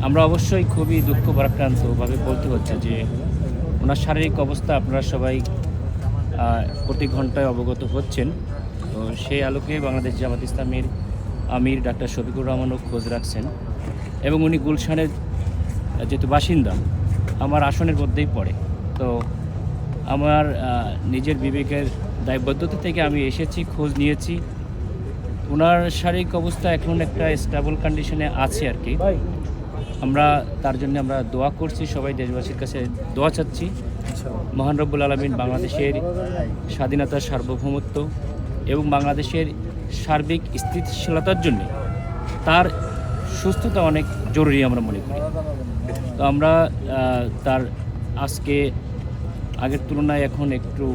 আমরা অবশ্যই খুবই দুঃখ ভারাক্রান্তভাবে বলতে হচ্ছে যে ওনার শারীরিক অবস্থা আপনারা সবাই প্রতি ঘন্টায় অবগত হচ্ছেন। তো সেই আলোকে বাংলাদেশ জামাত ইসলামীর আমির ডাক্তার শফিকুর রহমানও খোঁজ রাখছেন এবং উনি গুলশানের যেহেতু বাসিন্দা আমার আসনের মধ্যেই পড়ে। তো আমার নিজের বিবেকের দায়বদ্ধতা থেকে আমি এসেছি, খোঁজ নিয়েছি। ওনার শারীরিক অবস্থা এখন একটা স্টেবল কন্ডিশনে আছে আর কি। আমরা তার জন্য আমরা দোয়া করছি, সবাই দেশবাসীর কাছে দোয়া চাচ্ছি। মহান রব্বুল আলামিন বাংলাদেশের স্বাধীনতা, সার্বভৌমত্ব এবং বাংলাদেশের সার্বিক স্থিতিশীলতার জন্য তার সুস্থতা অনেক জরুরি আমরা মনে করি। তো আমরা তার আজকে আগের তুলনায় এখন একটু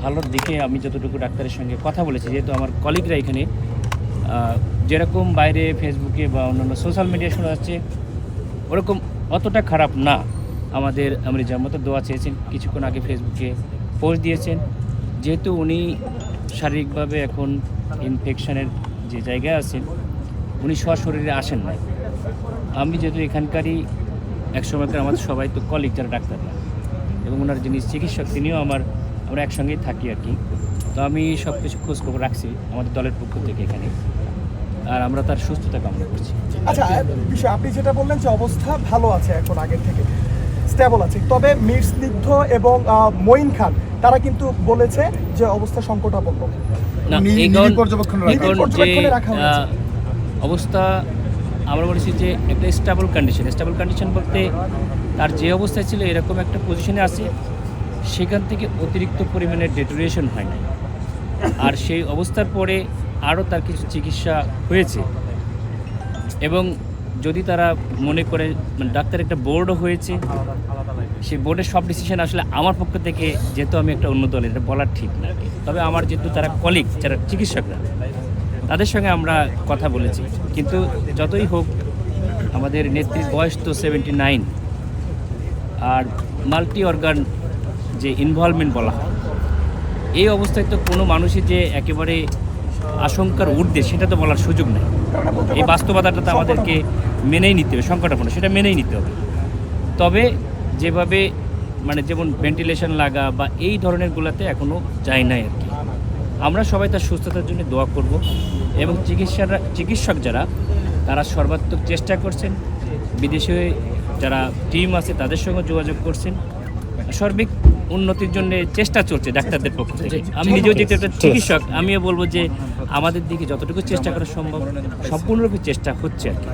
ভালোর দিকে আমি যতটুকু ডাক্তারের সঙ্গে কথা বলেছি, যেহেতু আমার কলিগরা এখানে যেরকম বাইরে ফেসবুকে বা অন্যান্য সোশ্যাল মিডিয়ায় শোনা যাচ্ছে ওরকম অতটা খারাপ না। আমাদের আমির জামাত দোয়া চেয়েছেন, কিছুক্ষণ আগে ফেসবুকে পোস্ট দিয়েছেন। যেহেতু উনি শারীরিকভাবে এখন ইনফেকশনের যে জায়গায় আছেন, উনি সশরীরে আসেন না। আমি যেহেতু এখানকারই একসময়কার আমাদের সবাই তো কলিগ যারা ডাক্তার না, এবং ওনার যিনি চিকিৎসক তিনিও আমরা একসঙ্গেই থাকি আর কি। তো আমি সব কিছু খোঁজখবর রাখছি আমাদের দলের পক্ষ থেকে এখানে, আর আমরা তার সুস্থতা কামনা করছি। আচ্ছা, বিষয় আপনি যেটা বললেন যে অবস্থা ভালো আছে, এখন আগের থেকে স্টেবল আছে, তবে মীর স্নিগ্ধ এবং মঈন খান তারা কিন্তু বলেছে যে অবস্থা সংকটাপন্ন। না, অবস্থা আমরা বলেছি যে একটা স্টেবল কন্ডিশন বলতে তার যে অবস্থায় ছিল এরকম একটা পজিশনে আছে, সেখান থেকে অতিরিক্ত পরিমাণে ডেটোরিয়েশন হয় না। আর সেই অবস্থার পরে আরও তার কিছু চিকিৎসা হয়েছে, এবং যদি তারা মনে করে ডাক্তার একটা বোর্ডও হয়েছে, সেই বোর্ডের সব ডিসিশন আসলে আমার পক্ষ থেকে, যেহেতু আমি একটা অন্য দলের, এটা বলার ঠিক না। তবে আমার যেহেতু তারা কলিগ, যারা চিকিৎসকরা, তাদের সঙ্গে আমরা কথা বলেছি। কিন্তু যতই হোক আমাদের নেত্রীর বয়স তো 79, আর মাল্টি অর্গান যে ইনভলভমেন্ট বলা হয়, এই অবস্থায় তো কোনো মানুষই যে একেবারে আশঙ্কার ঊর্ধ্বে সেটা তো বলার সুযোগ নেই। এই বাস্তবতাটা তো আমাদেরকে মেনেই নিতে হবে, সংকটাপন্ন সেটা মেনেই নিতে হবে। তবে যেভাবে যেমন ভেন্টিলেশন লাগা বা এই ধরনেরগুলোতে এখনও যায় নাই আর কি। আমরা সবাই তার সুস্থতার জন্য দোয়া করব, এবং চিকিৎসক যারা তারা সর্বাত্মক চেষ্টা করছেন, বিদেশে যারা টিম আছে তাদের সঙ্গে যোগাযোগ করছেন, সার্বিক উন্নতির জন্য চেষ্টা চলছে ডাক্তারদের পক্ষ থেকে। আমি নিজেও যেহেতু একটা চিকিৎসক, আমিও বলবো যে আমাদের দিকে যতটুকু চেষ্টা করা সম্ভব সম্পূর্ণরূপে চেষ্টা হচ্ছে আর কি।